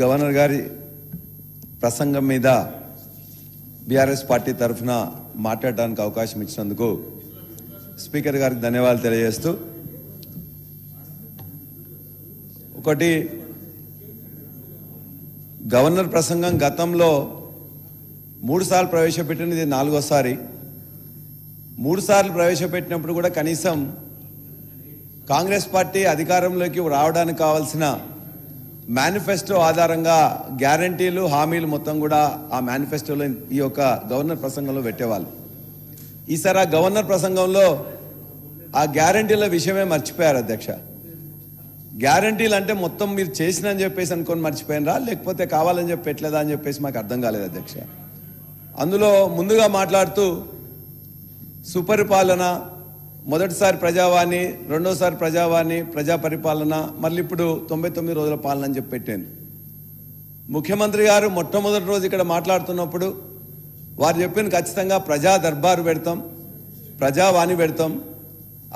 Governor గారి ప్రసంగం మీద బీఆర్ఎస్ పార్టీ తరఫున మాట్లాడడానికి అవకాశం ఇచ్చినందుకు స్పీకర్ గారికి ధన్యవాదాలు తెలియజేస్తూ, ఒకటి గవర్నర్ ప్రసంగం గతంలో 3 సార్లు ప్రవేశపెట్టినది, ఇది 4వసారి. 3 సార్లు ప్రవేశపెట్టినప్పుడు కూడా కనీసం కాంగ్రెస్ పార్టీ అధికారంలోకి రావడానికి కావాల్సిన మేనిఫెస్టో ఆధారంగా గ్యారంటీలు, హామీలు మొత్తం కూడా ఆ మేనిఫెస్టోలో ఈ యొక్క గవర్నర్ ప్రసంగంలో పెట్టేవాళ్ళు. ఈసారి ఆ గవర్నర్ ప్రసంగంలో ఆ గ్యారంటీల విషయమే మర్చిపోయారు అధ్యక్ష. గ్యారంటీలు అంటే మొత్తం మీరు చేసినని చెప్పేసి అనుకొని మర్చిపోయినరా, లేకపోతే కావాలని చెప్పి పెట్టలేదా అని చెప్పేసి మాకు అర్థం కాలేదు అధ్యక్ష. అందులో ముందుగా మాట్లాడుతూ సుపరిపాలన, మొదటిసారి ప్రజావాణి, రెండోసారి ప్రజావాణి, ప్రజా పరిపాలన, మళ్ళీ ఇప్పుడు 99 రోజుల పాలన అని చెప్పి పెట్టాను. ముఖ్యమంత్రి గారు మొట్టమొదటి రోజు ఇక్కడ మాట్లాడుతున్నప్పుడు వారు చెప్పిన ఖచ్చితంగా ప్రజా దర్బారు పెడతాం, ప్రజావాణి పెడతాం,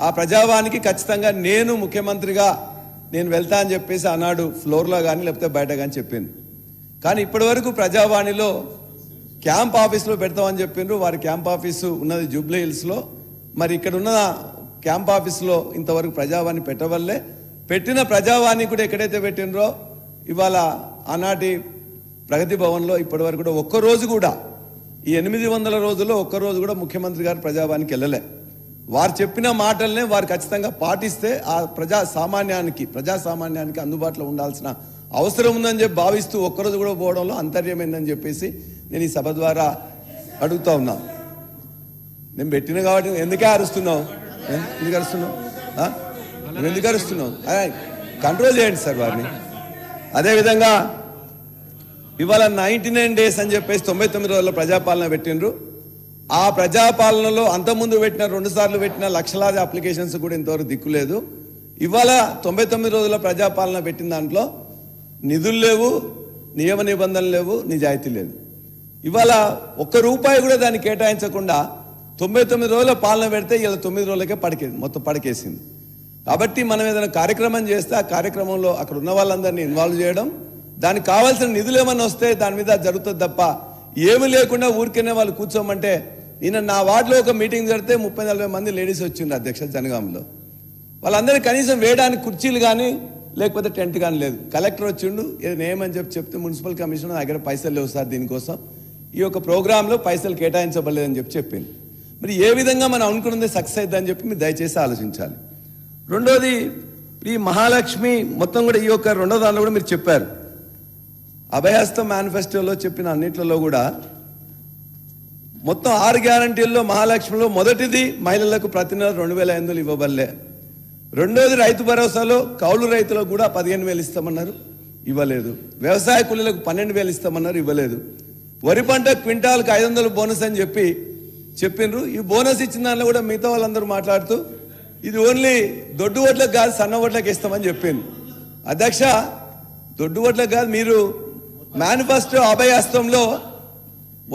ఆ ప్రజావాణికి ఖచ్చితంగా నేను ముఖ్యమంత్రిగా నేను వెళ్తా అని చెప్పేసి అన్నాడు, ఫ్లోర్లో కానీ లేకపోతే బయట కానీ చెప్పింది. కానీ ఇప్పటి వరకు ప్రజావాణిలో క్యాంప్ ఆఫీస్లో పెడతామని చెప్పిండ్రు. వారి క్యాంప్ ఆఫీసు ఉన్నది జూబ్లీ హిల్స్లో. మరి ఇక్కడ ఉన్న క్యాంప్ ఆఫీస్లో ఇంతవరకు ప్రజావాణి పెట్టవల్లే, పెట్టిన ప్రజావాణి కూడా ఎక్కడైతే పెట్టినరో ఇవాళ ఆనాటి ప్రగతి భవన్లో ఇప్పటి వరకు కూడా ఒక్కరోజు కూడా ఈ 800 రోజుల్లో ఒక్కరోజు కూడా ముఖ్యమంత్రి గారు ప్రజావానికి వెళ్ళలే. వారు చెప్పిన మాటలనే వారు ఖచ్చితంగా పాటిస్తే ఆ ప్రజాసామాన్యానికి అందుబాటులో ఉండాల్సిన అవసరం ఉందని చెప్పి భావిస్తూ ఒక్కరోజు కూడా పోవడంలో అంతర్యమైందని చెప్పేసి నేను ఈ సభ ద్వారా అడుగుతా ఉన్నా. నేను పెట్టిన కాబట్టి ఎందుకే అరుస్తున్నావు? ఎందుకు అరుస్తున్నావు? కంట్రోల్ చేయండి సార్ వారిని. అదేవిధంగా ఇవాళ 99 డేస్ అని చెప్పేసి 99 రోజుల ప్రజాపాలన పెట్టిండ్రు. ఆ ప్రజాపాలనలో అంతకుముందు పెట్టిన 2 సార్లు పెట్టిన లక్షలాది అప్లికేషన్స్ కూడా ఇంతవరకు దిక్కులేదు. ఇవాళ 99 రోజుల ప్రజాపాలన పెట్టిన దాంట్లో నిధులు లేవు, నియమ నిబంధనలు లేవు, నిజాయితీ లేదు. ఇవాళ ₹1 కూడా దాన్ని కేటాయించకుండా 99 రోజుల పాలన పెడితే ఇలా 9 రోజులకే మొత్తం పడకేసింది. కాబట్టి మనం ఏదైనా కార్యక్రమం చేస్తే ఆ కార్యక్రమంలో అక్కడ ఉన్న వాళ్ళందరినీ ఇన్వాల్వ్ చేయడం, దానికి కావాల్సిన నిధులు ఏమన్నా వస్తే దాని మీద జరుగుతుంది తప్ప ఏమి లేకుండా ఊరికనే వాళ్ళు కూర్చోమంటే, ఈయన నా వార్డులో ఒక మీటింగ్ జరిగితే 30-40 మంది లేడీస్ వచ్చిండ్రు అధ్యక్ష జనగాంలో. వాళ్ళందరికీ కనీసం వేయడానికి కుర్చీలు కానీ లేకపోతే టెంట్ కానీ లేదు. కలెక్టర్ వచ్చిండు, ఏమని చెప్తే మున్సిపల్ కమిషనర్ దగ్గర పైసలు లేవు సార్, దీనికోసం ఈ యొక్క ప్రోగ్రాంలో పైసలు కేటాయించబడలేదని చెప్పింది. మరి ఏ విధంగా మనం అనుకున్నది సక్సెస్ అవుతుందని చెప్పి మీరు దయచేసి ఆలోచించాలి. రెండోది, ఈ మహాలక్ష్మి మొత్తం కూడా ఈ యొక్క రెండో దానిలో కూడా మీరు చెప్పారు, అభయహస్తం మేనిఫెస్టోలో చెప్పిన అన్నిట్లలో కూడా మొత్తం 6 గ్యారంటీల్లో మహాలక్ష్మిలో మొదటిది మహిళలకు ప్రతి నెల 2,500 ఇవ్వబల్లే. రెండోది రైతు భరోసాలో కౌలు రైతులకు కూడా 15,000 ఇస్తామన్నారు, ఇవ్వలేదు. వ్యవసాయ కూలీలకు 12,000 ఇస్తామన్నారు, ఇవ్వలేదు. వరి పంట క్వింటాల్కి 500 బోనస్ అని చెప్పిండ్రు. ఈ బోనస్ ఇచ్చిన దానిలో కూడా మిగతా వాళ్ళందరూ మాట్లాడుతూ ఇది ఓన్లీ దొడ్డు ఓట్లకు కాదు, సన్న ఓట్లకు ఇస్తామని చెప్పింది. అధ్యక్ష, దొడ్డు ఓట్లకు కాదు, మీరు మేనిఫెస్టో అభయహస్తంలో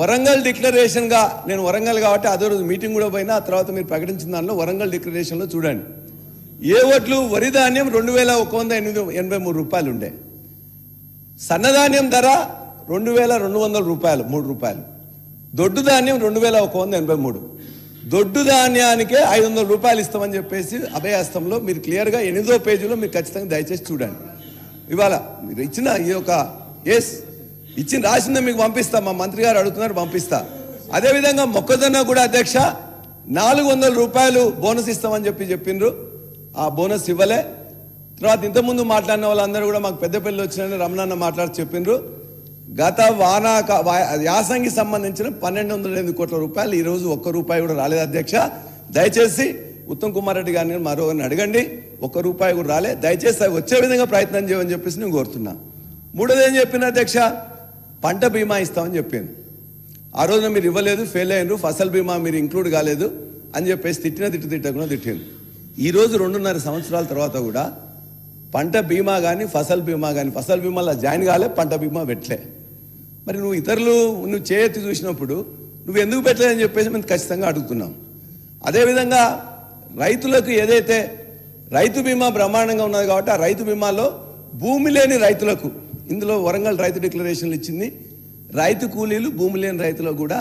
వరంగల్ డిక్లరేషన్గా, నేను వరంగల్ కాబట్టి అదే రోజు మీటింగ్ కూడా పోయినా, ఆ తర్వాత మీరు ప్రకటించిన దానిలో వరంగల్ డిక్లరేషన్లో చూడండి, ఏ ఓట్లు వరి ధాన్యం ₹2,183 ఉండే, సన్నధాన్యం ధర ₹2,200 ₹3. దొడ్డు ధాన్యం 2,183. దొడ్డు ధాన్యానికే ₹500 ఇస్తామని చెప్పేసి అభయహస్తంలో మీరు క్లియర్గా 8వ పేజీలో మీరు ఖచ్చితంగా దయచేసి చూడండి. ఇవాళ మీరు ఇచ్చిన ఈ యొక్క ఇచ్చిన రాసిందే మీకు పంపిస్తా, మా మంత్రి గారు అడుగుతున్నారు, పంపిస్తా. అదేవిధంగా మొక్కజొన్న కూడా అధ్యక్ష ₹400 బోనస్ ఇస్తామని చెప్పిండ్రు, ఆ బోనస్ ఇవ్వలే. తర్వాత ఇంతకుముందు మాట్లాడిన వాళ్ళందరూ కూడా మాకు పెద్దపల్లి వచ్చిన రమణన్న మాట్లాడి చెప్పిండ్రు, గత యాసంగి సంబంధించిన ₹1,208 కోట్ల ఈరోజు ₹1 కూడా రాలేదు అధ్యక్ష. దయచేసి ఉత్తమ్ కుమార్ రెడ్డి గారిని మరోని అడగండి, ₹1 కూడా రాలే. దయచేసి అవి వచ్చే విధంగా ప్రయత్నం చేయమని చెప్పేసి నేను కోరుతున్నా. మూడోది ఏం చెప్పిన అధ్యక్ష, పంట బీమా ఇస్తామని చెప్పాను. ఆ రోజున మీరు ఇవ్వలేదు, ఫెయిల్ అయ్యారు, ఫసల్ బీమా మీరు ఇంక్లూడ్ కాలేదు అని చెప్పేసి తిట్టకుండా తిట్టాను. ఈరోజు 2.5 సంవత్సరాల తర్వాత కూడా పంట బీమా కానీ ఫసల్ బీమాలో జాయిన్ కాలే, పంట బీమా పెట్టలే. మరి నువ్వు చేయెత్తి చూసినప్పుడు నువ్వు ఎందుకు పెట్టలేదని చెప్పేసి మేము ఖచ్చితంగా అడుగుతున్నాం. అదేవిధంగా రైతులకు ఏదైతే రైతు బీమా బ్రహ్మాండంగా ఉన్నది కాబట్టి ఆ రైతు బీమాలో భూమి లేని రైతులకు ఇందులో వరంగల్ రైతు డిక్లరేషన్లు ఇచ్చింది, రైతు కూలీలు భూమి లేని రైతులకు కూడా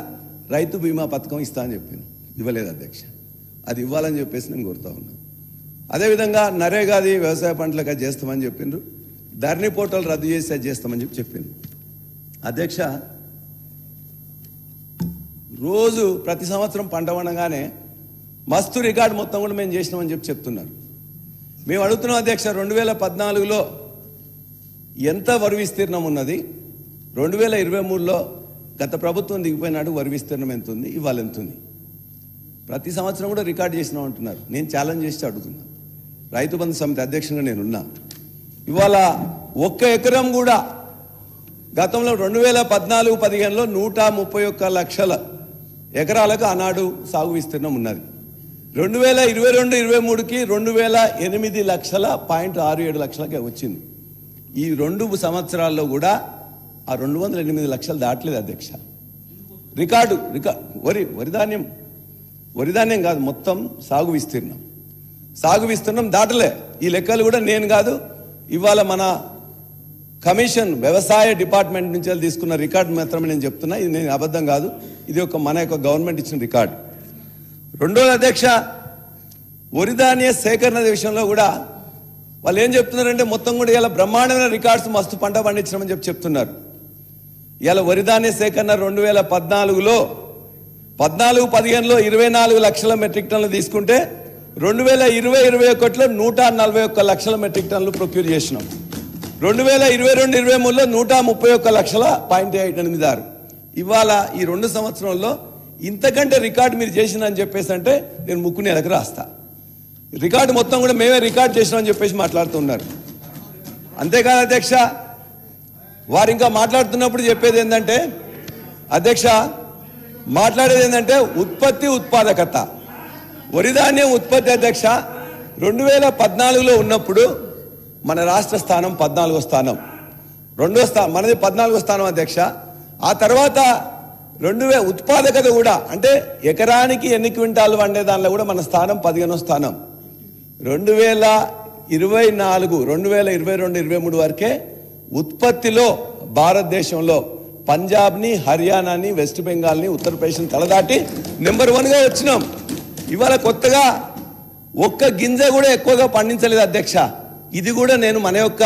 రైతు బీమా పథకం ఇస్తా అని చెప్పింది. ఇవ్వలేదు అధ్యక్ష. అది ఇవ్వాలని చెప్పేసి నేను కోరుతా ఉన్నాను. అదేవిధంగా నరేగాది వ్యవసాయ పంటలకు అది చేస్తామని చెప్పిండ్రు, ధరణి పోర్టల్ రద్దు చేసి అది చేస్తామని చెప్పింది. అధ్యక్ష, రోజు ప్రతి సంవత్సరం పంట పండగానే మస్తు రికార్డు మొత్తం కూడా మేము చేసినామని చెప్తున్నారు. మేము అడుగుతున్నాం అధ్యక్ష, 2014లో ఎంత వరి విస్తీర్ణం ఉన్నది, 2023లో గత ప్రభుత్వం దిగిపోయినాడు వరి విస్తీర్ణం ఎంత ఉంది, ఇవాళ ఎంత ఉంది? ప్రతి సంవత్సరం కూడా రికార్డు చేసినాం అంటున్నారు. నేను ఛాలెంజ్ చేసి అడుగుతున్నా, రైతు బంధు సమితి అధ్యక్షునిగా నేనున్నా. ఇవాళ 1 ఎకరం కూడా గతంలో 2014-15లో 131 లక్షల ఎకరాలకు ఆనాడు సాగు విస్తీర్ణం ఉన్నది. 2022-23కి 2008.67 లక్షలకే వచ్చింది. ఈ 2 సంవత్సరాల్లో కూడా ఆ 208 లక్షలు దాటలేదు అధ్యక్ష. రికార్డు వరి ధాన్యం కాదు, మొత్తం సాగు విస్తీర్ణం దాటలే. ఈ లెక్కలు కూడా నేను కాదు, ఇవాళ మన కమిషన్ వ్యవసాయ డిపార్ట్మెంట్ నుంచి తీసుకున్న రికార్డు మాత్రమే నేను చెప్తున్నా. ఇది నేను అబద్ధం కాదు, ఇది మన యొక్క గవర్నమెంట్ ఇచ్చిన రికార్డు. రెండోది అధ్యక్ష, వరి ధాన్య సేకరణ విషయంలో కూడా వాళ్ళు ఏం చెప్తున్నారంటే మొత్తం కూడా ఇలా బ్రహ్మాండమైన రికార్డ్స్ మస్తు పంట పండించమని చెప్తున్నారు. ఇలా వరి ధాన్య సేకరణ 2014లో 14-15లో 24 లక్షల మెట్రిక్ టన్నులు తీసుకుంటే 2020-21లో 141 లక్షల మెట్రిక్ టన్నులు ప్రొక్యూర్ చేసినాం. 2022-23లో 131 లక్షల 0.86. ఇవాళ ఈ 2 సంవత్సరంలో ఇంతకంటే రికార్డు మీరు చేసినని చెప్పేసి అంటే నేను ముక్కు నెలకు రాస్తా. రికార్డు మొత్తం కూడా మేమే రికార్డ్ చేసినామని చెప్పేసి మాట్లాడుతున్నారు. అంతేకాదు అధ్యక్ష, వారు ఇంకా మాట్లాడుతున్నప్పుడు చెప్పేది ఏంటంటే అధ్యక్ష, మాట్లాడేది ఏంటంటే ఉత్పాదకత, వరి ధాన్యం ఉత్పత్తి అధ్యక్ష 2014లో ఉన్నప్పుడు మన రాష్ట్ర స్థానం 14వ స్థానం, మనది 14వ స్థానం అధ్యక్ష. ఆ తర్వాత ఉత్పాదకత కూడా అంటే ఎకరానికి ఎన్ని క్వింటాలు వండే దానిలో కూడా మన స్థానం 15వ స్థానం. 2022-23 వరకే ఉత్పత్తిలో భారతదేశంలో పంజాబ్ని, హర్యానాని, వెస్ట్ బెంగాల్ని, ఉత్తరప్రదేశ్ని తలదాటి నెంబర్ 1గా వచ్చినాం. ఇవాళ కొత్తగా ఒక్క గింజ కూడా ఎక్కువగా పండించలేదు అధ్యక్ష. ఇది కూడా నేను మన యొక్క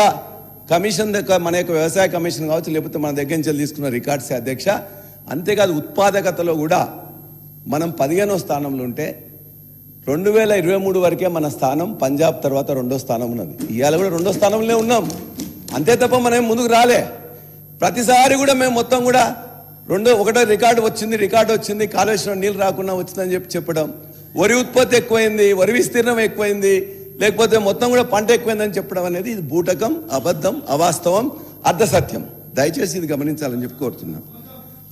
కమిషన్ మన యొక్క వ్యవసాయ కమిషన్ కావచ్చు, లేకపోతే మన దగ్గర నుంచి తీసుకున్న రికార్డ్సే అధ్యక్ష. అంతేకాదు ఉత్పాదకతలో కూడా మనం 15వ స్థానంలో ఉంటే 2023 వరకే మన స్థానం పంజాబ్ తర్వాత 2వ స్థానం ఉన్నది. ఇవాళ కూడా 2వ స్థానంలో ఉన్నాం. అంతే తప్ప మనం ముందుకు రాలే. ప్రతిసారి కూడా మేము మొత్తం కూడా 1వ రికార్డు వచ్చింది, కాళేశ్వరం నీళ్ళు రాకుండా వచ్చిందని చెప్పడం, వరి ఉత్పత్తి ఎక్కువైంది, వరి విస్తీర్ణం ఎక్కువైంది, లేకపోతే మొత్తం కూడా పంట ఎక్కువైందని చెప్పడం అనేది ఇది బూటకం, అబద్ధం, అవాస్తవం, అర్ధసత్యం. దయచేసి ఇది గమనించాలని చెప్పి కోరుతున్నాం.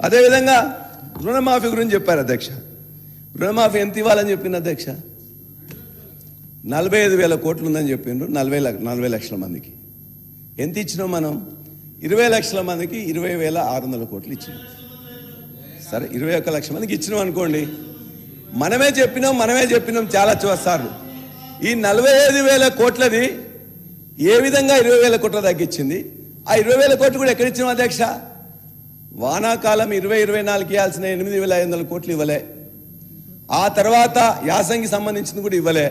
అదేవిధంగా రుణమాఫీ గురించి చెప్పారు అధ్యక్ష. రుణమాఫీ ఎంత ఇవ్వాలని చెప్పింది అధ్యక్ష? 45,000 కోట్లు ఉందని చెప్పిండ్రు. 40 లక్షల మందికి ఎంత ఇచ్చినాం మనం? 20 లక్షల మందికి 20,600 కోట్లు ఇచ్చినాం. సరే, 21 లక్షల మందికి ఇచ్చినాం అనుకోండి. మనమే చెప్పినాం చాలా సార్లు. ఈ 45,000 కోట్లది ఏ విధంగా 20,000 కోట్ల తగ్గించింది? ఆ 20,000 కోట్లు కూడా ఎక్కడిచ్చినాం అధ్యక్ష? వానాకాలం 2024కి ఇవ్వాల్సిన 8,500 కోట్లు ఇవ్వలే. ఆ తర్వాత యాసంగి సంబంధించింది కూడా ఇవ్వలే.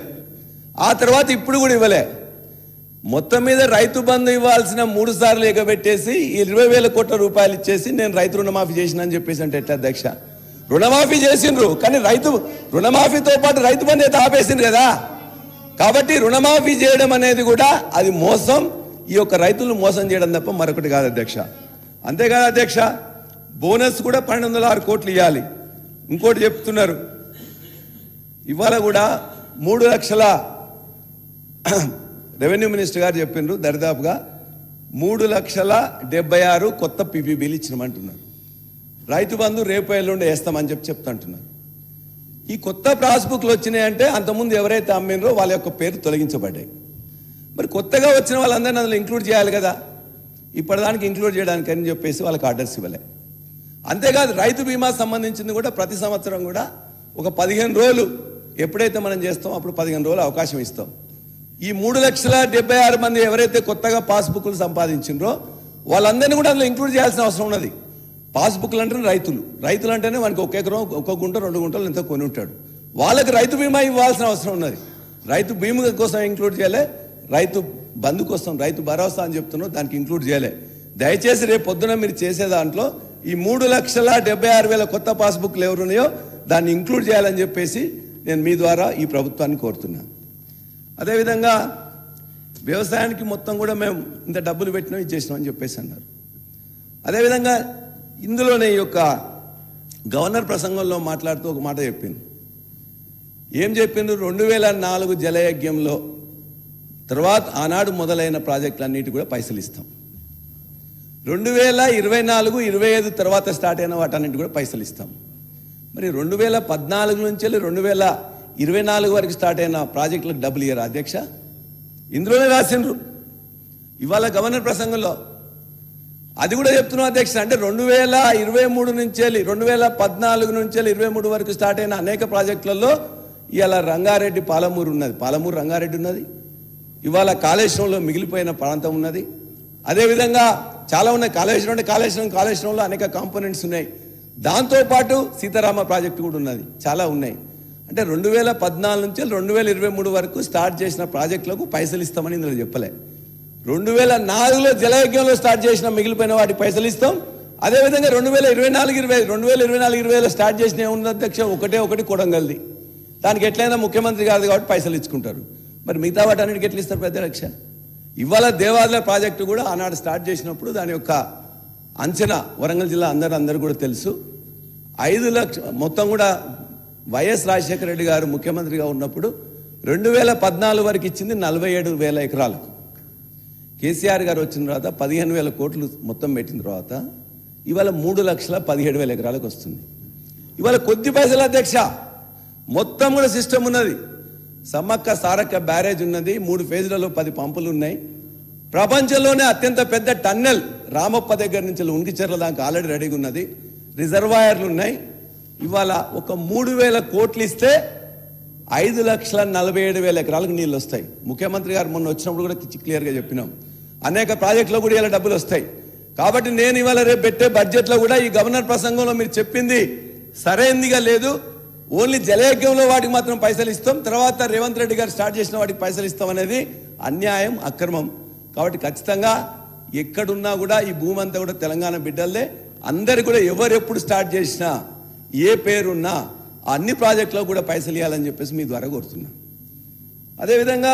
ఆ తర్వాత ఇప్పుడు కూడా ఇవ్వలే. మొత్తం మీద రైతు బంధు ఇవ్వాల్సిన 3 సార్లు ఎగబెట్టేసి 20,000 కోట్ల రూపాయలు ఇచ్చేసి నేను రైతు రుణమాఫీ చేసిన అని చెప్పేసి అంటే ఎట్లా అధ్యక్ష? రుణమాఫీ చేసిండ్రు, కానీ రుణమాఫీతో పాటు రైతు బంధు అయితే ఆపేసిండ్రు కదా. కాబట్టి రుణమాఫీ చేయడం అనేది కూడా అది మోసం, ఈ యొక్క రైతులను మోసం చేయడం తప్ప మరొకటి కాదు అధ్యక్ష. అంతేకాదు అధ్యక్ష, బోనస్ కూడా 1206 కోట్లు ఇవ్వాలి. ఇంకోటి చెప్తున్నారు, ఇవాళ కూడా 3 లక్షల రెవెన్యూ మినిస్టర్ గారు చెప్పిండ్రు, దరిదాపుగా 3,76,000 కొత్త పీపీబీలు ఇచ్చినామంటున్నారు. రైతు బంధు రేపు ఎల్లుండి వేస్తామని చెప్తుంటున్నారు. ఈ కొత్త పాస్బుక్లు వచ్చినాయంటే అంతకుముందు ఎవరైతే అమ్మినరో వాళ్ళ యొక్క పేరు తొలగించబడ్డాయి. మరి కొత్తగా వచ్చిన వాళ్ళందరినీ అందులో ఇంక్లూడ్ చేయాలి కదా. ఇప్పటిదానికి ఇంక్లూడ్ చేయడానికి అని చెప్పేసి వాళ్ళకి ఆర్డర్స్ ఇవ్వలే. అంతేకాదు రైతు బీమా సంబంధించింది కూడా ప్రతి సంవత్సరం కూడా ఒక 15 రోజులు ఎప్పుడైతే మనం చేస్తామో అప్పుడు 15 రోజులు అవకాశం ఇస్తాం. ఈ 3,76,000 మంది ఎవరైతే కొత్తగా పాస్బుక్లు సంపాదించిండ్రో వాళ్ళందరినీ కూడా అందులో ఇంక్లూడ్ చేయాల్సిన అవసరం ఉన్నది. పాస్బుక్లు అంటే రైతులు అంటేనే మనకి ఒక ఎకరం, ఒక గుంట, 2 గుంటలు ఎంతో కొని ఉంటాడు. వాళ్ళకి రైతు బీమా ఇవ్వాల్సిన అవసరం ఉన్నది. రైతు బీమా కోసం ఇంక్లూడ్ చేయలే, రైతు బంధు కోసం, రైతు భరోసా అని చెప్తున్నాం, దానికి ఇంక్లూడ్ చేయలే. దయచేసి రేపు పొద్దున మీరు చేసే దాంట్లో ఈ 3,76,000 కొత్త పాస్బుక్లు ఎవరున్నాయో దాన్ని ఇంక్లూడ్ చేయాలని చెప్పేసి నేను మీ ద్వారా ఈ ప్రభుత్వాన్ని కోరుతున్నాను. అదేవిధంగా వ్యవసాయానికి మొత్తం కూడా మేము ఇంత డబ్బులు పెట్టినాం, ఇది చేసినాం అని చెప్పేసి అన్నారు. అదేవిధంగా ఇందులోనే ఈ యొక్క గవర్నర్ ప్రసంగంలో మాట్లాడుతూ ఒక మాట చెప్పింది. ఏం చెప్పిండ్రు? 2004 జలయజ్ఞంలో తర్వాత ఆనాడు మొదలైన ప్రాజెక్టులన్నిటి కూడా పైసలు ఇస్తాం. 2024, 25 తర్వాత స్టార్ట్ అయిన వాటన్నిటి కూడా పైసలు ఇస్తాం. మరి 2014 నుంచి 2024 వరకు స్టార్ట్ అయిన ప్రాజెక్టులకు డబ్బులు ఇయ్యరా అధ్యక్ష? ఇందులోనే రాసిండ్రు ఇవాళ గవర్నర్ ప్రసంగంలో. అది కూడా చెప్తున్నాం అధ్యక్ష. అంటే 2023 నుంచి 2014 నుంచి 23 వరకు స్టార్ట్ అయిన అనేక ప్రాజెక్టులలో ఇవాళ రంగారెడ్డి పాలమూరు ఉన్నది, పాలమూరు రంగారెడ్డి ఉన్నది. ఇవాళ కాళేశ్వరంలో మిగిలిపోయిన ప్రాంతం ఉన్నది. అదేవిధంగా చాలా ఉన్నాయి. కాళేశ్వరంలో అనేక కాంపోనెంట్స్ ఉన్నాయి. దాంతోపాటు సీతారామ ప్రాజెక్టు కూడా ఉన్నది, చాలా ఉన్నాయి. అంటే 2014 నుంచి 2023 వరకు స్టార్ట్ చేసిన ప్రాజెక్టులకు పైసలు ఇస్తామని ఇందులో చెప్పలే. 2004లో జలయజ్ఞంలో స్టార్ట్ చేసిన మిగిలిపోయిన వాటికి పైసలు ఇస్తాం. అదేవిధంగా 2024-20 స్టార్ట్ చేసిన ఏముంది అధ్యక్ష? ఒకటి కొడంగల్ది. దానికి ఎట్లయినా ముఖ్యమంత్రి కాదు కాబట్టి పైసలు ఇచ్చుకుంటారు. మరి మిగతా వాటన్నిటికి ఎట్లా ఇస్తారు పెద్ద అధ్యక్ష? ఇవాళ దేవాలయ ప్రాజెక్టు కూడా ఆనాడు స్టార్ట్ చేసినప్పుడు దాని యొక్క అంచనా వరంగల్ జిల్లా అందరూ కూడా తెలుసు. 5 లక్షలు మొత్తం కూడా వైఎస్ రాజశేఖర రెడ్డి గారు ముఖ్యమంత్రిగా ఉన్నప్పుడు 2014 వరకు ఇచ్చింది 47,000 ఎకరాలకు. కేసీఆర్ గారు వచ్చిన తర్వాత 15,000 కోట్లు మొత్తం పెట్టిన తర్వాత ఇవాళ 3,17,000 ఎకరాలకు వస్తుంది. ఇవాళ కొద్ది పైసలు అధ్యక్ష, మొత్తం కూడా సిస్టమ్ ఉన్నది. సమ్మక్క సారక్క బ్యారేజ్ ఉన్నది, 3 ఫేజ్లలో 10 పంపులు ఉన్నాయి. ప్రపంచంలోనే అత్యంత పెద్ద టన్నెల్ రామప్ప దగ్గర నుంచి ఉనికిచెర్ల దాకా ఆల్రెడీ రెడీగా ఉన్నది. రిజర్వాయర్లు ఉన్నాయి. ఇవాళ ఒక 3,000 కోట్లు ఇస్తే 5,47,000 ఎకరాలకు నీళ్ళు వస్తాయి. ముఖ్యమంత్రి గారు మొన్న వచ్చినప్పుడు కూడా క్లియర్గా చెప్పినాం. అనేక ప్రాజెక్టులో కూడా ఇలా డబ్బులు వస్తాయి. కాబట్టి నేను ఇవాళ రేపు పెట్టే బడ్జెట్లో కూడా ఈ గవర్నర్ ప్రసంగంలో మీరు చెప్పింది సరైనదిగా లేదు. ఓన్లీ జలయజ్ఞంలో వాటికి మాత్రం పైసలు ఇస్తాం, తర్వాత రేవంత్ రెడ్డి గారు స్టార్ట్ చేసిన వాటికి పైసలు ఇస్తాం అనేది అన్యాయం, అక్రమం. కాబట్టి ఖచ్చితంగా ఎక్కడున్నా కూడా ఈ భూమి అంతా కూడా తెలంగాణ బిడ్డలదే. అందరు కూడా ఎవరెప్పుడు స్టార్ట్ చేసినా ఏ పేరున్నా అన్ని ప్రాజెక్టులో కూడా పైసలు ఇవ్వాలని చెప్పేసి మీ ద్వారా కోరుతున్నా. అదేవిధంగా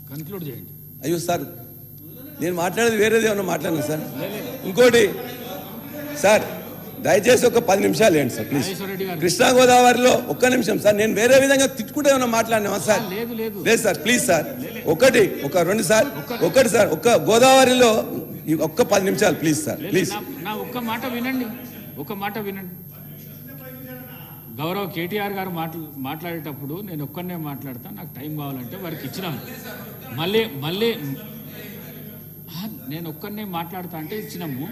కన్క్లూడ్ చేయండి. అయ్యో సార్, నేను మాట్లాడేది వేరేది ఏమన్నా మాట్లాడినా సార్? ఇంకోటి సార్, దయచేసి ఒక 10 నిమిషాలు ఏంటి సార్ ప్లీజ్. కృష్ణా గోదావరిలో ఒక్క నిమిషం సార్, నేను వేరే విధంగా తిట్టుకుంటే ఏమన్నా మాట్లాడినా సార్? లేదు సార్ ప్లీజ్ సార్, రెండు సార్, ఒకటి సార్, ఒక్క గోదావరిలో ఒక్క 10 నిమిషాలు ప్లీజ్ సార్ ప్లీజ్. నా ఒక్క మాట వినండి. గౌరవ్ కేటీఆర్ గారు మాట్లాడేటప్పుడు నేను ఒక్కనే మాట్లాడతాను, నాకు టైం కావాలంటే వారికి ఇచ్చినాము. మళ్ళీ నేను ఒక్కనే మాట్లాడతా అంటే ఇచ్చినాము.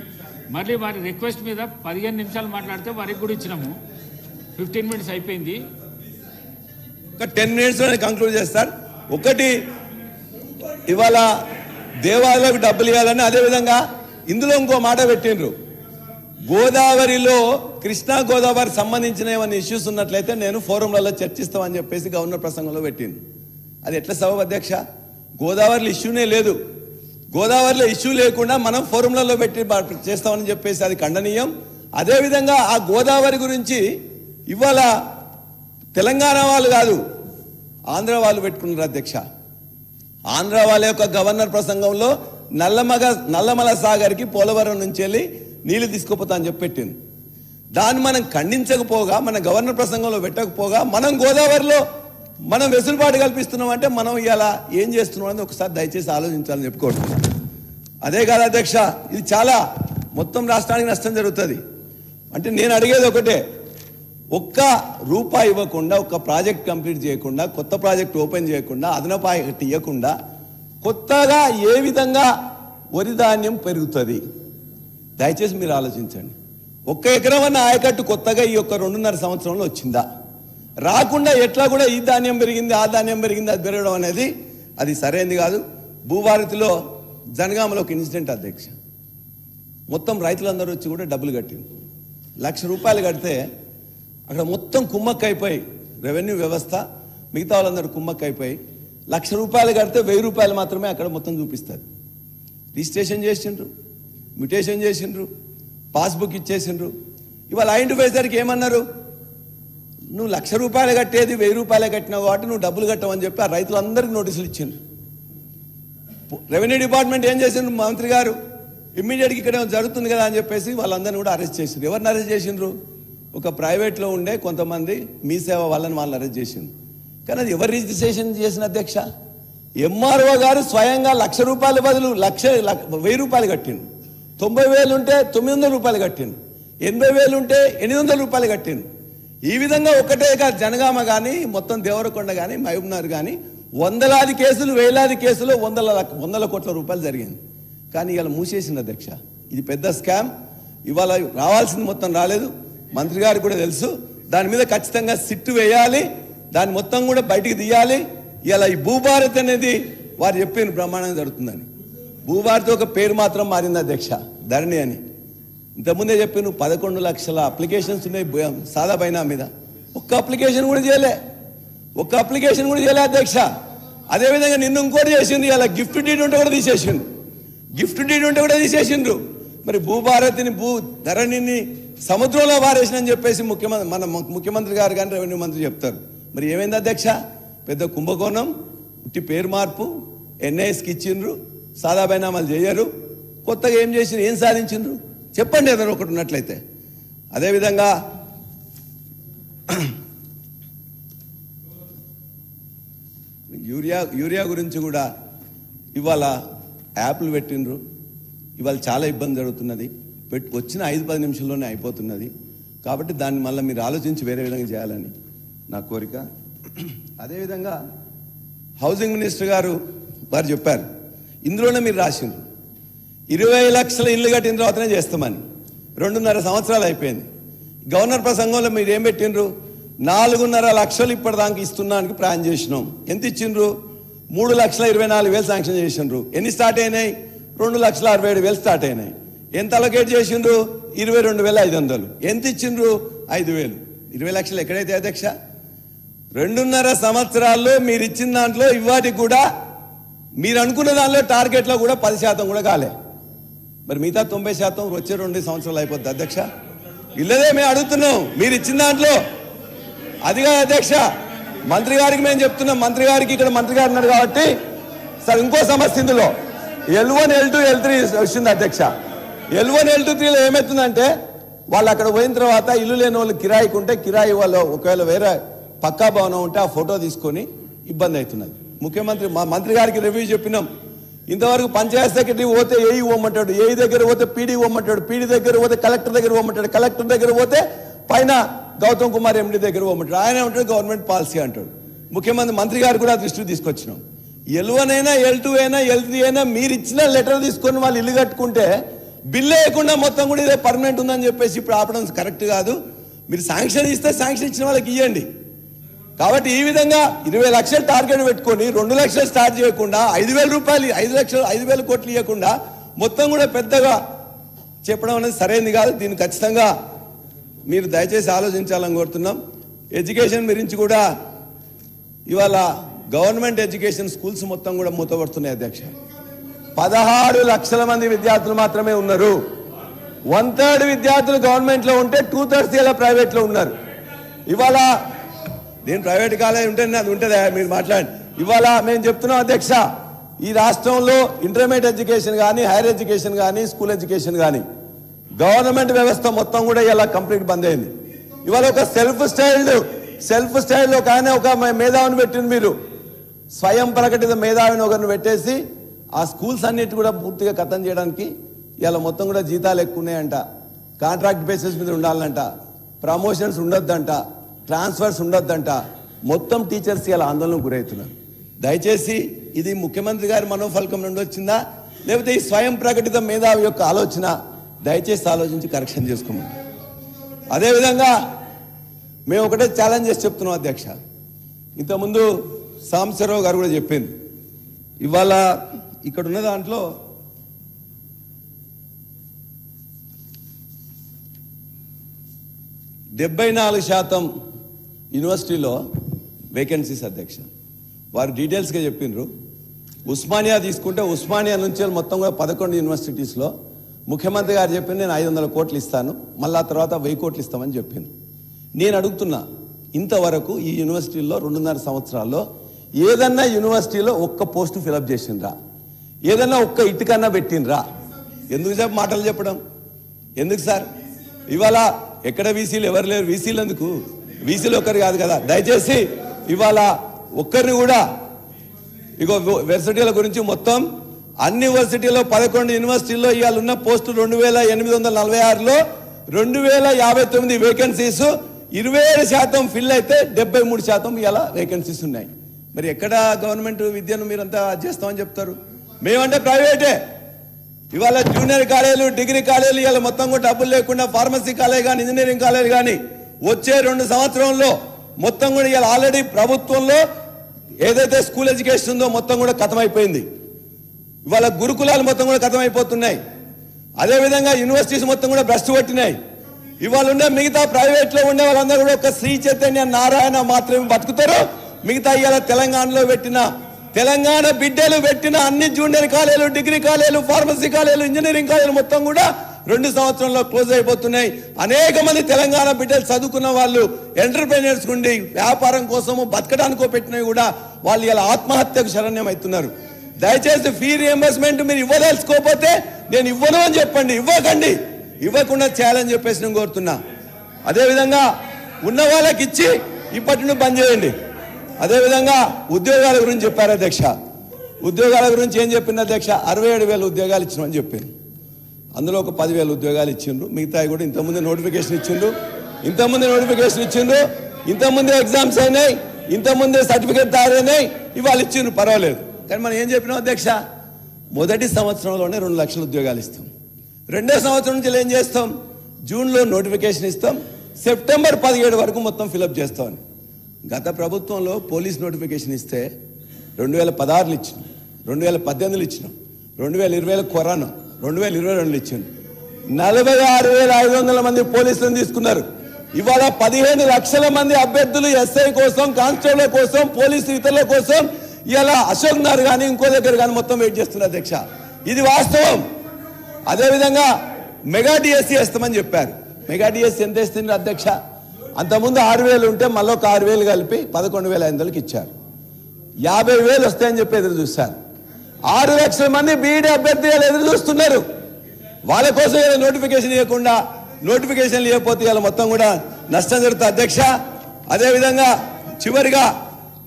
మళ్ళీ వారి రిక్వెస్ట్ మీద 15 నిమిషాలు మాట్లాడితే వారికి కూడా ఇచ్చినాము. 15 మినిట్స్ అయిపోయింది. ఒక 10 మినిట్స్లో కంక్లూడ్ చేస్తారు. ఒకటి, ఇవాళ దేవాలయాలకు డబ్బులు ఇవ్వాలని, అదేవిధంగా ఇందులో ఇంకో మాట పెట్టిండ్రు. గోదావరిలో కృష్ణా గోదావరి సంబంధించిన ఏమైనా ఇష్యూస్ ఉన్నట్లయితే నేను ఫోరంలలో చర్చిస్తామని చెప్పేసి గవర్నర్ ప్రసంగంలో పెట్టింది. అది ఎట్లా సబబు అధ్యక్ష? గోదావరిలో ఇష్యూనే లేదు. గోదావరిలో ఇష్యూ లేకుండా మనం ఫోరంలలో పెట్టి చేస్తామని చెప్పేసి అది ఖండనీయం. అదేవిధంగా ఆ గోదావరి గురించి ఇవాళ తెలంగాణ వాళ్ళు కాదు, ఆంధ్ర వాళ్ళు పెట్టుకున్నారు అధ్యక్ష. ఆంధ్ర వాళ్ళ యొక్క గవర్నర్ ప్రసంగంలో నల్లమల సాగర్కి పోలవరం నుంచి వెళ్ళి నీళ్లు తీసుకుపోతా అని చెప్పి పెట్టింది. దాన్ని మనం ఖండించకపోగా, మన గవర్నర్ ప్రసంగంలో పెట్టకపోగా, మనం గోదావరిలో మనం వెసులుబాటు కల్పిస్తున్నాం అంటే మనం ఇలా ఏం చేస్తున్నాం అనేది ఒకసారి దయచేసి ఆలోచించాలని చెప్పుకోవడం. అదే కాదు అధ్యక్ష, ఇది చాలా మొత్తం రాష్ట్రానికి నష్టం జరుగుతుంది. అంటే నేను అడిగేది ఒకటే, ఒక్క రూపాయి ఇవ్వకుండా, ఒక్క ప్రాజెక్ట్ కంప్లీట్ చేయకుండా, కొత్త ప్రాజెక్ట్ ఓపెన్ చేయకుండా, అదనపు ఆయకట్టు ఇవ్వకుండా కొత్తగా ఏ విధంగా వరి ధాన్యం పెరుగుతుంది? దయచేసి మీరు ఆలోచించండి. 1 ఎకరం అన్న ఆయకట్టు కొత్తగా ఈ యొక్క 2.5 సంవత్సరంలో వచ్చిందా? రాకుండా ఎట్లా కూడా ఈ ధాన్యం పెరిగింది, ఆ ధాన్యం పెరిగింది, అది పెరగడం అనేది అది సరైనది కాదు. భూభారతిలో జనగామలో ఒక ఇన్సిడెంట్ అధ్యక్ష, మొత్తం రైతులందరూ వచ్చి కూడా డబ్బులు కట్టింది. 1,00,000 రూపాయలు కడితే అక్కడ మొత్తం కుమ్మక్కైపోయి రెవెన్యూ వ్యవస్థ మిగతా వాళ్ళందరూ కుమ్మక్కైపోయి 1,00,000 రూపాయలు కడితే 1,000 రూపాయలు మాత్రమే అక్కడ మొత్తం చూపిస్తారు. రిజిస్ట్రేషన్ చేసిండ్రు, మ్యూటేషన్ చేసిండ్రు, పాస్బుక్ ఇచ్చేసిండ్రు. ఇవాళ ఐడెంటిఫైజర్కి ఏమన్నారు, నువ్వు 1,00,000 రూపాయలు కట్టేది 1,000 రూపాయలు కట్టినావు కాబట్టి నువ్వు డబ్బులు కట్టవని చెప్పి ఆ రైతులందరికీ నోటీసులు ఇచ్చిండ్రు. రెవెన్యూ డిపార్ట్మెంట్ ఏం చేసిండ్రు, మంత్రి గారు ఇమ్మీడియట్గా ఇక్కడ జరుగుతుంది కదా అని చెప్పేసి వాళ్ళందరినీ కూడా అరెస్ట్ చేసిండ్రు. ఎవరిని అరెస్ట్ చేసిండ్రు, ఒక ప్రైవేట్లో ఉండే కొంతమంది మీ సేవ వాళ్ళని అరెస్ట్ చేసిండ్రు. కానీ అది ఎవరు రిజిస్ట్రేషన్ చేసిన అధ్యక్ష, ఎంఆర్ఓ గారు స్వయంగా 1,00,000 రూపాయల బదులు 1,000 రూపాయలు కట్టిండు. 90,000 ఉంటే 900 రూపాయలు కట్టిండు. 80,000 ఉంటే 800 రూపాయలు కట్టిండు. ఈ విధంగా ఒకటే కాదు, జనగామ కానీ మొత్తం దేవరకొండ కానీ మహబూబ్నగర్ కానీ వందలాది కేసులు, వేలాది కేసులు, వందల కోట్ల రూపాయలు జరిగింది. కానీ ఇవాళ మూసేసింది అధ్యక్ష. ఇది పెద్ద స్కామ్. ఇవాళ రావాల్సింది మొత్తం రాలేదు, మంత్రి గారికి కూడా తెలుసు. దాని మీద ఖచ్చితంగా సిట్టు వేయాలి, దాన్ని మొత్తం కూడా బయటికి తీయాలి. ఇలా ఈ భూభారత్ అనేది వారు చెప్పిన బ్రహ్మాండంగా జరుగుతుందని. భూభారత్ ఒక పేరు మాత్రం మారింది అధ్యక్ష, ధరణి అని. ఇంతకుముందే చెప్పి నువ్వు 11 లక్షల అప్లికేషన్స్ ఉన్నాయి సాదా బైనా మీద, ఒక్క అప్లికేషన్ కూడా చేయలే అధ్యక్ష. అదేవిధంగా నిన్ను ఇంకోటి చేసింది, ఇలా గిఫ్ట్ డీడ్ ఉంటే కూడా తీసేసిండ్రు. మరి భూభారతిని ధరణిని సముద్రంలో వారేసినని చెప్పేసి ముఖ్యమంత్రి గారు కానీ రెవెన్యూ మంత్రి చెప్తారు. మరి ఏమైంది అధ్యక్ష, పెద్ద కుంభకోణం, ఉట్టి పేరు మార్పు, ఎన్ఐఎస్కి ఇచ్చిండ్రు, సాదా బైనామాలు చేయరు. కొత్తగా ఏం చేసిండ్రు, ఏం సాధించిండ్రు చెప్పండి ఏదైనా ఒకటి ఉన్నట్లయితే. అదేవిధంగా యూరియా గురించి కూడా ఇవాళ యాప్లు పెట్టిండ్రు. ఇవాళ చాలా ఇబ్బంది జరుగుతున్నది. వచ్చిన 5-10 నిమిషాల్లోనే అయిపోతున్నది. కాబట్టి దాన్ని మళ్ళీ మీరు ఆలోచించి వేరే విధంగా చేయాలని నా కోరిక. అదేవిధంగా హౌసింగ్ మినిస్టర్ గారు వారు చెప్పారు, ఇందులోనే మీరు రాసిండ్రు 20 లక్షల ఇల్లు కట్టిన తర్వాతనే చేస్తామని. 2.5 సంవత్సరాలు అయిపోయింది. గవర్నర్ ప్రసంగంలో మీరు ఏం పెట్టిండ్రు, 4.5 లక్షలు ఇప్పటిదాకా ఇస్తున్నానికి ప్లాన్ చేసినాం. ఎంత ఇచ్చిండ్రు, 3,24,000 శాంక్షన్ చేసిండ్రు. ఎన్ని స్టార్ట్ అయినాయి, 2,67,000 స్టార్ట్ అయినాయి. ఎంత అలొకేట్ చేసిండ్రు, 22,500. ఎంత ఇచ్చిండ్రు, 5,000. 20 లక్షలు ఎక్కడైతే అధ్యక్ష, 2.5 సంవత్సరాల్లో మీరు ఇచ్చిన దాంట్లో ఇవాటికి కూడా మీరు అనుకున్న దానిలో టార్గెట్లో కూడా 10% కూడా కాలే. మరి మిగతా 90% వచ్చే 2 సంవత్సరాలు అయిపోద్ది అధ్యక్ష. ఇల్లదే మేము అడుగుతున్నాం, మీరు ఇచ్చిన దాంట్లో అదిగా అధ్యక్ష. మంత్రి గారికి మేము చెప్తున్నాం, మంత్రి గారికి ఇక్కడ మంత్రి గారు ఉన్నారు కాబట్టి సార్ ఇంకో సమస్య ఇందులో L1, L2, L3 వచ్చింది అధ్యక్ష. L1, L2, 3లో ఏమవుతుందంటే వాళ్ళు అక్కడ పోయిన తర్వాత ఇల్లు లేని వాళ్ళు కిరాయికి ఉంటే కిరాయి వాళ్ళు ఒకవేళ వేరే పక్కా భవనం ఉంటే ఆ ఫోటో తీసుకొని ఇబ్బంది అవుతున్నది. మా మంత్రి గారికి రివ్యూ చెప్పినాం. ఇంతవరకు పంచాయత్ సెక్రటరీ పోతే ఏఈ ఇవ్వమంటాడు, ఏఈ దగ్గర పోతే పీడీ ఇవ్వమంటాడు, పీడీ దగ్గర పోతే కలెక్టర్ దగ్గర ఇవ్వమంటాడు, కలెక్టర్ దగ్గర పోతే పైన గౌతమ్ కుమార్ ఎండి దగ్గర ఇవ్వమంటాడు. ఆయన ఉంటాడు గవర్నమెంట్ పాలసీ అంటాడు. మంత్రి గారు కూడా దృష్టికి తీసుకొచ్చినాం. L1 అయినా L2 అయినా L3 అయినా మీరు ఇచ్చిన లెటర్ తీసుకొని వాళ్ళు ఇల్లు కట్టుకుంటే బిల్లు వేయకుండా మొత్తం కూడా ఇదే పర్మనెంట్ ఉందని చెప్పేసి ఇప్పుడు ఆపడం కరెక్ట్ కాదు. మీరు శాంక్షన్ ఇస్తే శాంక్షన్ ఇచ్చిన వాళ్ళకి ఇవ్వండి. కాబట్టి ఈ విధంగా 20 లక్షలు టార్గెట్ పెట్టుకొని 2 లక్షలు స్టార్ట్ చేయకుండా 5,000 రూపాయలు 5,000 కోట్లు ఇవ్వకుండా మొత్తం కూడా పెద్దగా చెప్పడం అనేది సరైనది కాదు. దీన్ని ఖచ్చితంగా మీరు దయచేసి ఆలోచించాలని కోరుతున్నాం. ఎడ్యుకేషన్ గురించి కూడా ఇవాళ గవర్నమెంట్ ఎడ్యుకేషన్ స్కూల్స్ మొత్తం కూడా మూతపడుతున్నాయి అధ్యక్ష. 16 లక్షల మంది విద్యార్థులు మాత్రమే ఉన్నారు. 1/3 విద్యార్థులు గవర్నమెంట్లో ఉంటే 2/3 ఇలా ప్రైవేట్లో ఉన్నారు. ఇవాళ నేను ప్రైవేట్ కాలేజ్ ఉంటేనే అది ఉంటుందా మీరు మాట్లాడండి. ఇవాళ మేము చెప్తున్నాం అధ్యక్ష, ఈ రాష్ట్రంలో ఇంటర్మీడియట్ ఎడ్యుకేషన్ కానీ, హైయర్ ఎడ్యుకేషన్ కానీ, స్కూల్ ఎడ్యుకేషన్ కానీ గవర్నమెంట్ వ్యవస్థ మొత్తం కూడా ఇలా కంప్లీట్ బంద్ అయింది. ఇవాళ ఒక సెల్ఫ్ స్టైల్ ఒక ఆయన ఒక మేధావిని పెట్టింది. మీరు స్వయం ప్రకటిత మేధావిని ఒకరిని పెట్టేసి ఆ స్కూల్స్ అన్నిటి కూడా పూర్తిగా ఖతం చేయడానికి ఇలా మొత్తం కూడా జీతాలు ఎక్కువ ఉన్నాయంట, కాంట్రాక్ట్ బేసిస్ మీద ఉండాలంట, ప్రమోషన్స్ ఉండొద్దంట, ట్రాన్స్ఫర్స్ ఉండొద్దంట. మొత్తం టీచర్స్ ఇలా ఆందోళనకు గురవుతున్నారు. దయచేసి ఇది ముఖ్యమంత్రి గారి మనోఫలకం నుండి వచ్చిందా లేకపోతే ఈ స్వయం ప్రకటిత మేధావి యొక్క ఆలోచన, దయచేసి ఆలోచించి కరెక్షన్ చేసుకోమని. అదేవిధంగా మేము ఒకటే ఛాలెంజ్ చేసి చెప్తున్నాం అధ్యక్ష. ఇంతకుముందు సాంబశివరావు గారు కూడా చెప్పింది, ఇవాళ ఇక్కడ ఉన్న దాంట్లో 74% యూనివర్సిటీలో వేకెన్సీస్ అధ్యక్ష. వారు డీటెయిల్స్గా చెప్పిండ్రు. ఉస్మానియా తీసుకుంటే ఉస్మానియా నుంచి మొత్తం కూడా 11 యూనివర్సిటీస్లో ముఖ్యమంత్రి గారు చెప్పింది నేను 500 కోట్లు ఇస్తాను, మళ్ళా తర్వాత 1000 కోట్లు ఇస్తామని చెప్పింది. నేను అడుగుతున్నా, ఇంతవరకు ఈ యూనివర్సిటీల్లో 2.5 సంవత్సరాల్లో ఏదన్నా యూనివర్సిటీలో ఒక్క పోస్టు ఫిలప్ చేసిండ్రా? ఏదన్నా ఒక్క ఇటుకన్నా పెట్టిండ్రా? ఎందుకు సార్ మాటలు చెప్పడం? ఎందుకు సార్? ఇవాళ ఎక్కడ వీసీలు ఎవరు లేరు. వీసీలు ఎందుకు? వీసీలు ఒక్కరు కాదు కదా. దయచేసి ఇవాళ ఒక్కరిని కూడా ఇగో యూనివర్సిటీల గురించి మొత్తం అన్ని యూనివర్సిటీలో 11 యూనివర్సిటీల్లో ఇవాళ ఉన్న పోస్టులు 2846లో 2059 వేకెన్సీస్, 27% ఫిల్ అయితే 73% ఇవాళ వేకెన్సీస్ ఉన్నాయి. మరి ఎక్కడ గవర్నమెంట్ విద్యను మీరంతా చేస్తామని చెప్తారు? మేమంటే ప్రైవేటే. ఇవాళ జూనియర్ కాలేజీలు, డిగ్రీ కాలేజీలు ఇవాళ మొత్తం కూడా డబ్బులు లేకుండా ఫార్మసీ కాలేజ్ కానీ ఇంజనీరింగ్ కాలేజ్ కానీ వచ్చే 2 సంవత్సరంలో మొత్తం కూడా ఇవాళ ఆల్రెడీ ప్రభుత్వంలో ఏదైతే స్కూల్ ఎడ్యుకేషన్ ఉందో మొత్తం కూడా ఖతమైపోయింది. ఇవాళ గురుకులాలు మొత్తం కూడా ఖతమైపోతున్నాయి. అదేవిధంగా యూనివర్సిటీస్ మొత్తం కూడా భ్రష్టు పట్టినాయి. ఇవాళ ఉండే మిగతా ప్రైవేట్లో ఉండే వాళ్ళందరూ కూడా ఒక శ్రీ చైతన్య నారాయణ మాత్రమే బతుకుతారు. మిగతా ఇవాళ తెలంగాణలో పెట్టిన తెలంగాణ బిడ్డలు పెట్టిన అన్ని జూనియర్ కాలేజీలు, డిగ్రీ కాలేజీలు, ఫార్మసీ కాలేజీలు, ఇంజనీరింగ్ కాలేజీలు మొత్తం కూడా 2 సంవత్సరంలో క్లోజ్ అయిపోతున్నాయి. అనేక మంది తెలంగాణ బిడ్డలు చదువుకున్న వాళ్ళు ఎంటర్ప్రెన్యూర్స్ ఉండి వ్యాపారం కోసము బతకడానికో పెట్టినవి కూడా వాళ్ళు ఇలా ఆత్మహత్యకు శరణ్యం అవుతున్నారు. దయచేసి ఫీ రియంబర్స్మెంట్ మీరు ఇవ్వదలుచుకోకపోతే నేను ఇవ్వను అని చెప్పండి. ఇవ్వకండి, ఇవ్వకుండా చేయాలని చెప్పేసి నేను కోరుతున్నా. అదేవిధంగా ఉన్న వాళ్ళకి ఇచ్చి ఇప్పటి నుండి బంద్ చేయండి. అదేవిధంగా ఉద్యోగాల గురించి చెప్పారు అధ్యక్ష. ఉద్యోగాల గురించి ఏం చెప్పింది అధ్యక్ష? 67,000 ఉద్యోగాలు ఇచ్చినామని చెప్పింది. అందులో ఒక 10,000 ఉద్యోగాలు ఇచ్చిండ్రు. మిగతా కూడా ఇంతకుముందే నోటిఫికేషన్ ఇచ్చిండ్రు. ఇంతకుముందే ఎగ్జామ్స్ అయినాయి, ఇంతకుముందే సర్టిఫికేట్ తయారైనాయి, ఇవాళ ఇచ్చిండ్రు, పర్వాలేదు. కానీ మనం ఏం చెప్పినాం అధ్యక్ష? మొదటి సంవత్సరంలోనే 2 లక్షల ఉద్యోగాలు ఇస్తాం. రెండో సంవత్సరం నుంచి ఏం చేస్తాం? జూన్లో నోటిఫికేషన్ ఇస్తాం, సెప్టెంబర్ 17 వరకు మొత్తం ఫిలప్ చేస్తామని. గత ప్రభుత్వంలో పోలీస్ నోటిఫికేషన్ ఇస్తే 2016 ఇచ్చినాం, 2018 ఇచ్చినాం, 2020 కరోనా, 2022 ఇచ్చింది. 46,500 మంది పోలీసులను తీసుకున్నారు. ఇవాళ 15 లక్షల మంది అభ్యర్థులు ఎస్ఐ కోసం, కానిస్టేబుల్ కోసం, పోలీసు ఇతరుల కోసం ఇలా అశోక్ నగర్ కానీ ఇంకో దగ్గర కానీ మొత్తం వెయిట్ చేస్తున్నారు అధ్యక్ష. ఇది వాస్తవం. అదేవిధంగా మెగా డిఎస్సీ వేస్తామని చెప్పారు. మెగా డిఎస్సీ ఎంత ఇస్తుంది అధ్యక్ష? అంతకుముందు 6,000 ఉంటే మళ్ళీ ఒక 6,000 కలిపి 11,500కి ఇచ్చారు. 50,000 వస్తాయని చెప్పి ఎదురు చూస్తారు. 6 లక్షల మంది బీఈడీ అభ్యర్థులు ఎదురు చూస్తున్నారు. వాళ్ళ కోసం నోటిఫికేషన్ ఇవ్వకుండా, నోటిఫికేషన్ ఇవ్వకపోతే ఇలా మొత్తం కూడా నష్టం జరుగుతుంది అధ్యక్ష. అదేవిధంగా చివరిగా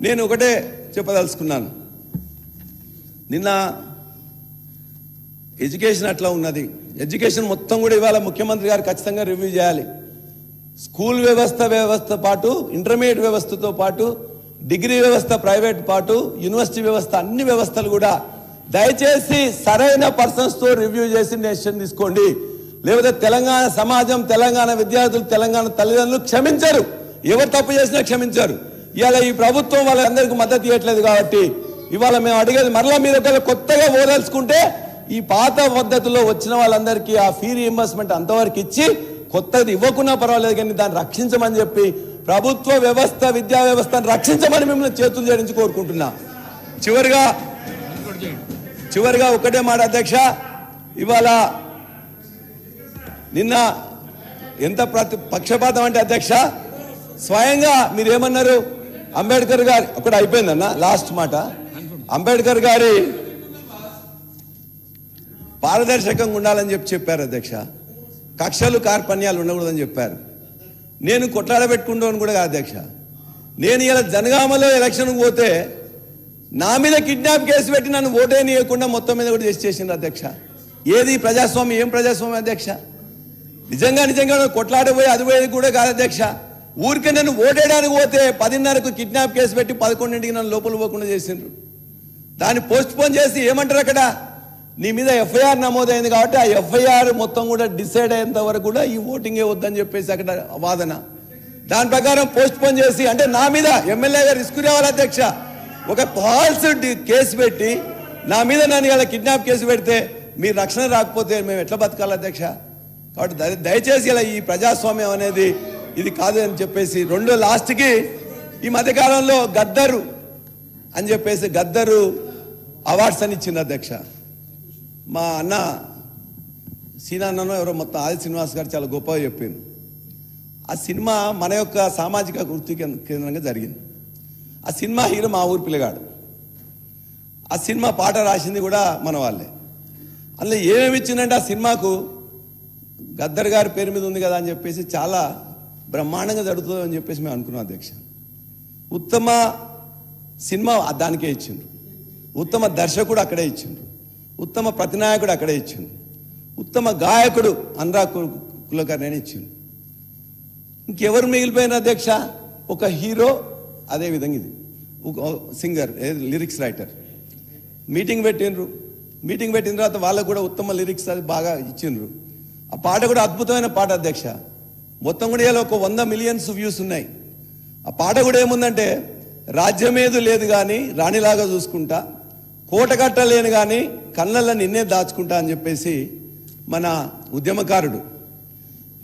నేను ఒకటే చెప్పదలుచుకున్నాను. నిన్న ఎడ్యుకేషన్ అట్లా ఉన్నది. ఎడ్యుకేషన్ మొత్తం కూడా ఇవాళ ముఖ్యమంత్రి గారు ఖచ్చితంగా రివ్యూ చేయాలి. స్కూల్ వ్యవస్థ పాటు, ఇంటర్మీడియట్ వ్యవస్థతో పాటు, డిగ్రీ వ్యవస్థ ప్రైవేట్ పాటు, యూనివర్సిటీ వ్యవస్థ, అన్ని వ్యవస్థలు కూడా దయచేసి సరైన పర్సన్స్తో రివ్యూ చేసి డెసిషన్ తీసుకోండి. లేకపోతే తెలంగాణ సమాజం, తెలంగాణ విద్యార్థులు, తెలంగాణ తల్లిదండ్రులు క్షమించరు. ఎవరు తప్పు చేసినా క్షమించారు. ఇవాళ ఈ ప్రభుత్వం వాళ్ళందరికీ మద్దతు ఇవ్వట్లేదు కాబట్టి ఇవాళ మేము అడిగేది, మరలా మీరు ఒకవేళ కొత్తగా ఓదలుచుకుంటే ఈ పాత పద్ధతిలో వచ్చిన వాళ్ళందరికీ ఆ ఫీ రీయింబర్స్మెంట్ అంతవరకు ఇచ్చి కొత్తది ఇవ్వకున్నా పర్వాలేదు, కానీ దాన్ని రక్షించమని చెప్పి ప్రభుత్వ వ్యవస్థ, విద్యా వ్యవస్థను రక్షించమని మిమ్మల్ని చేతులు జడించి కోరుకుంటున్నా. చివరిగా ఒకటే మాట అధ్యక్ష. ఇవాళ నిన్న ఎంత పక్షపాతం అంటే అధ్యక్ష, స్వయంగా మీరేమన్నారు? అంబేద్కర్ గారు ఒకటి అయిపోయిందన్న, లాస్ట్ మాట. అంబేద్కర్ గారి పారదర్శకంగా ఉండాలని చెప్పారు అధ్యక్ష. కక్షలు కార్పణ్యాలు ఉండకూడదని చెప్పారు. నేను కొట్లాడబెట్టుకుంటాను కూడా కాదు అధ్యక్ష. నేను ఇలా జనగామలో ఎలక్షన్కి పోతే నా మీద కిడ్నాప్ కేసు పెట్టి నన్ను ఓటేనియకుండా మొత్తం మీద కూడా చేసిండ్రు అధ్యక్ష. ఏది ప్రజాస్వామ్యం? ఏం ప్రజాస్వామ్యం అధ్యక్ష? నిజంగా కొట్లాడబోయి అది పోయేది కూడా కాదు అధ్యక్ష. ఊరికే నన్ను ఓటేయడానికి పోతే 10:30కు కిడ్నాప్ కేసు పెట్టి 11ంటికి నన్ను లోపల పోకుండా చేసిండ్రు. దాన్ని పోస్ట్ పోన్ చేసి ఏమంటారు అక్కడ, నీ మీద ఎఫ్ఐఆర్ నమోదైంది కాబట్టి ఆ ఎఫ్ఐఆర్ మొత్తం కూడా డిసైడ్ అయ్యేంత వరకు కూడా ఈ ఓటింగే వద్దని చెప్పేసి అక్కడ వాదన. దాని ప్రకారం పోస్ట్ పోన్ చేసి, అంటే నా మీద ఎమ్మెల్యేగా రిస్క్ రావాలి అధ్యక్ష. ఒక ఫాల్స్ కేసు పెట్టి నా మీద నన్ను ఇలా కిడ్నాప్ కేసు పెడితే మీరు రక్షణ రాకపోతే మేము ఎట్లా బతకాలి అధ్యక్ష? కాబట్టి దయచేసి ఇలా ఈ ప్రజాస్వామ్యం అనేది ఇది కాదు అని చెప్పేసి రెండో లాస్ట్కి ఈ మధ్యకాలంలో గద్దరు అని చెప్పేసి గద్దరు అవార్డ్స్ అని ఇచ్చింది అధ్యక్ష. మా అన్న సీనాన్ననో ఎవరో మొత్తం ఆది శ్రీనివాస్ గారు చాలా గొప్పగా చెప్పింది. ఆ సినిమా మన యొక్క సామాజిక వృత్తి కేంద్రంగా జరిగింది. ఆ సినిమా హీరో మా ఊరి పిల్లగాడు. ఆ సినిమా పాట రాసింది కూడా మన వాళ్ళే. అందులో ఏమేమి ఇచ్చిందంటే ఆ సినిమాకు గద్దర్ గారి పేరు మీద ఉంది కదా అని చెప్పేసి చాలా బ్రహ్మాండంగా జరుగుతుంది అని చెప్పేసి మేము అనుకున్నాం అధ్యక్ష. ఉత్తమ సినిమా దానికే ఇచ్చిండ్రు, ఉత్తమ దర్శకుడు అక్కడే ఇచ్చిండ్రు, ఉత్తమ ప్రతినాయకుడు అక్కడే ఇచ్చిండ్రు, ఉత్తమ గాయకుడు అనురాగ్ కులకర్ణి ఇచ్చిండ్రు. ఇంకెవరు మిగిలిపోయిన అధ్యక్ష? ఒక హీరో, అదేవిధంగా ఇది ఒక సింగర్, లిరిక్స్ రైటర్. మీటింగ్ పెట్టిండ్రు. మీటింగ్ పెట్టిన తర్వాత వాళ్ళకు కూడా ఉత్తమ లిరిక్స్ అది బాగా ఇచ్చిండ్రు. ఆ పాట కూడా అద్భుతమైన పాట అధ్యక్ష. మొత్తం కూడా ఇలా ఒక 100 మిలియన్స్ వ్యూస్ ఉన్నాయి. ఆ పాట కూడా ఏముందంటే, రాజ్యమేదు లేదు కానీ రాణిలాగా చూసుకుంటా, కోట కట్టలేను కానీ కళ్ళల్లో నిన్నే దాచుకుంటా అని చెప్పేసి మన ఉద్యమకారుడు,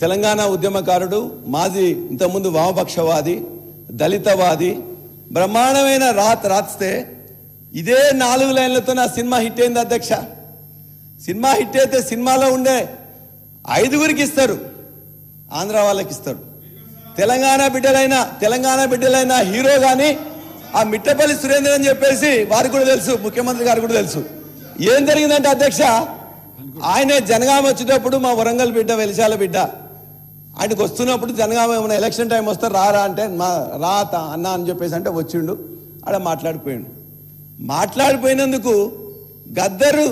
తెలంగాణ ఉద్యమకారుడు, మాజీ ఇంతకుముందు వామపక్షవాది, దళితవాది, బ్రహ్మాండమైన రాస్తే ఇదే 4 లైన్లతో నా సినిమా హిట్ అయింది అధ్యక్ష. సినిమా హిట్ అయితే సినిమాలో ఉండే 5గురికి ఇస్తారు, ఆంధ్ర వాళ్ళకి ఇస్తారు. తెలంగాణ బిడ్డలైన హీరో కానీ ఆ మిట్టపల్లి సురేంద్ర అని చెప్పేసి వారికి కూడా తెలుసు, ముఖ్యమంత్రి గారికి కూడా తెలుసు. ఏం జరిగిందంటే అధ్యక్ష, ఆయనే జనగామ వచ్చేటప్పుడు మా వరంగల్ బిడ్డ, వెలిశాల బిడ్డ, ఆయనకు వస్తున్నప్పుడు జనగామ ఏమైనా ఎలక్షన్ టైం వస్తే రారా అంటే అన్న అని చెప్పేసి అంటే వచ్చిండు. ఆడ మాట్లాడిపోయినందుకు గద్దరు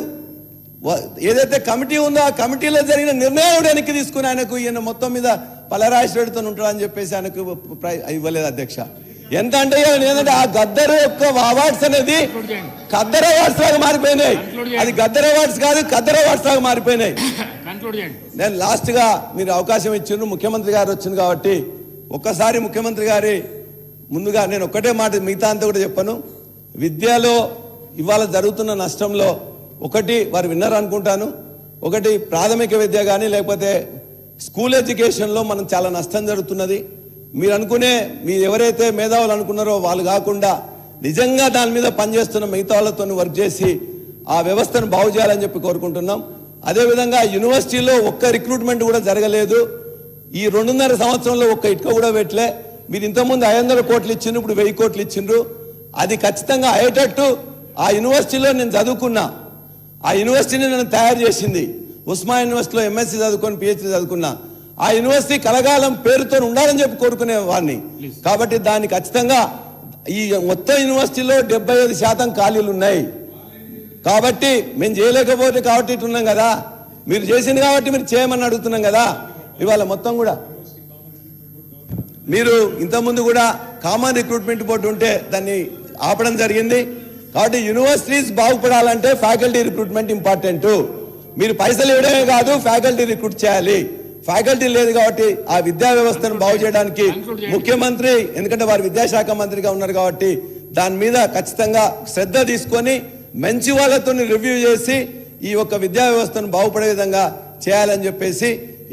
ఏదైతే కమిటీ ఉందో ఆ కమిటీలో జరిగిన నిర్ణయం వెనక్కి తీసుకుని ఆయనకు ఈయన మొత్తం మీద పలరాశ్వడితో ఉంటాడు అని చెప్పేసి ఆయనకు ఇవ్వలేదు అధ్యక్ష. ఎంత అంటే ఏంటంటే ఆ గద్దరు యొక్క అవార్డ్స్ అనేది ఖద్దర్ అవార్డ్స్ లాగా మారిపోయినాయి. అది గద్దర్ అవార్డ్స్ కాదు, ఖద్దర్ అవార్డ్స్ లాగా మారిపోయినాయి. నేను లాస్ట్ గా మీరు అవకాశం ఇచ్చిండ్రు, ముఖ్యమంత్రి గారు వచ్చింది కాబట్టి ఒక్కసారి ముఖ్యమంత్రి గారి ముందుగా నేను ఒక్కటే మాట, మిగతా అంతా కూడా చెప్పను. విద్యలో ఇవాళ జరుగుతున్న నష్టంలో ఒకటి వారు విన్నారు అనుకుంటాను. ఒకటి ప్రాథమిక విద్య కానీ లేకపోతే స్కూల్ ఎడ్యుకేషన్లో మనం చాలా నష్టం జరుగుతున్నది. మీరు ఎవరైతే మేధావులు అనుకున్నారో వాళ్ళు కాకుండా నిజంగా దాని మీద పనిచేస్తున్న మిగతా వాళ్ళతో వర్క్ చేసి ఆ వ్యవస్థను బాగు చేయాలని చెప్పి కోరుకుంటున్నాం. అదేవిధంగా యూనివర్సిటీలో ఒక్క రిక్రూట్మెంట్ కూడా జరగలేదు. ఈ 2.5 సంవత్సరంలో ఒక్క ఇటుక కూడా పెట్టలే. మీరు ఇంతకుముందు 500 కోట్లు ఇచ్చిండ్రు, ఇప్పుడు 1000 కోట్లు ఇచ్చిండ్రు. అది ఖచ్చితంగా అయ్యేటట్టు ఆ యూనివర్సిటీలో నేను చదువుకున్నా, ఆ యూనివర్సిటీని నేను తయారు చేసింది. ఉస్మానియా యూనివర్సిటీలో MSc చదువుకొని PhD చదువుకున్నా. ఆ యూనివర్సిటీ కలగాలం పేరుతో ఉండాలని చెప్పి కోరుకునే వాడిని. కాబట్టి దాన్ని ఖచ్చితంగా ఈ మొత్తం యూనివర్సిటీలో 75% ఖాళీలు ఉన్నాయి. కాబట్టి మేము చేయలేకపోతే కాబట్టి ఇట్టున్నాం కదా, మీరు చేసింది కాబట్టి మీరు చేయమని అడుగుతున్నాం కదా. ఇవాళ మొత్తం కూడా మీరు ఇంతకుముందు కూడా కామన్ రిక్రూట్మెంట్ బోర్డు ఉంటే దాన్ని ఆపడం జరిగింది. కాబట్టి యూనివర్సిటీస్ బాగుపడాలంటే ఫ్యాకల్టీ రిక్రూట్మెంట్ ఇంపార్టెంట్. మీరు పైసలు ఇవ్వడమే కాదు, ఫ్యాకల్టీ రిక్రూట్ చేయాలి. ఫ్యాకల్టీ లేదు కాబట్టి ఆ విద్యా వ్యవస్థను బాగు చేయడానికి ముఖ్యమంత్రి, ఎందుకంటే వారు విద్యాశాఖ మంత్రిగా ఉన్నారు కాబట్టి దాని మీద ఖచ్చితంగా శ్రద్ధ తీసుకొని మంచి వాళ్ళతో రివ్యూ చేసి ఈ యొక్క విద్యా వ్యవస్థను బాగుపడే విధంగా చేయాలని చెప్పేసి,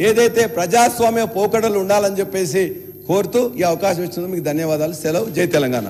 ఏదైతే ప్రజాస్వామ్య పోకడలు ఉండాలని చెప్పేసి కోరుతూ ఈ అవకాశం ఇచ్చినందుకు మీకు ధన్యవాదాలు. సెలవు. జై తెలంగాణ.